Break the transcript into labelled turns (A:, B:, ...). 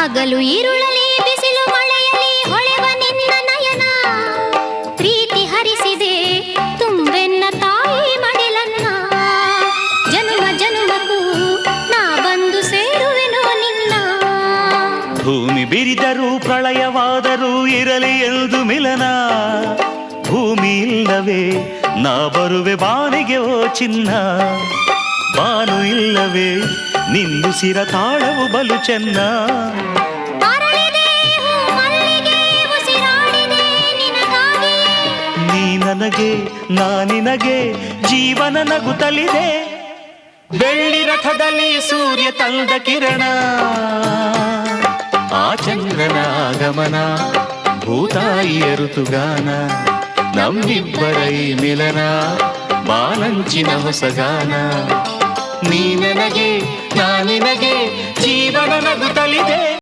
A: ಹಗಲು ಈರುಳಲಿ ಬಿಸಿಲು ಮಳೆಯಲಿ ಹೊಳೆವ ನಿನ್ನ ನಯನ ಪ್ರೀತಿ ಹರಿಸಿದೆ ತುಂಬೆನ್ನ ತಾಯಿ ಮಡಿಲನ್ನ ಜನುಮ ಜನುಮಕ್ಕೂ ನಾ ಬಂದು ಸೇರುವೆನೋ ನಿನ್ನ
B: ಭೂಮಿ ಬಿರಿದರೂ ಪ್ರಳಯವಾದರೂ ಇರಲಿ ಎಂದು ಮಿಲನ ಭೂಮಿ ಇಲ್ಲವೇ ನಾ ಬರುವೆ ಬಾನಿಗೆ ಓ ಚಿನ್ನ ಬಾನು ಇಲ್ಲವೇ ನಿಲ್ಲುಸಿರ ತಾಳವು ಬಲು ಚೆನ್ನ ನೀ ನನಗೆ ನಾ ನಿನಗೆ ಜೀವನ ನಗುತ್ತಲಿದೆ ಬೆಳ್ಳಿ ರಥದಲ್ಲಿ ಸೂರ್ಯ ತಂದ ಕಿರಣ ಆ ಚಂದ್ರನ ಆಗಮನ ಭೂತಾಯಿಯ ಋತುಗಾನ ನಮ್ಮಿಬ್ಬರ ಈ ಮಿಲನ ಬಾಲಂಚಿನ ಹೊಸಗಾನ ನೀ ನನಗೆ ನಾ ನಿನಗೆ ಜೀವನ ನಗುತ್ತಲಿದೆ.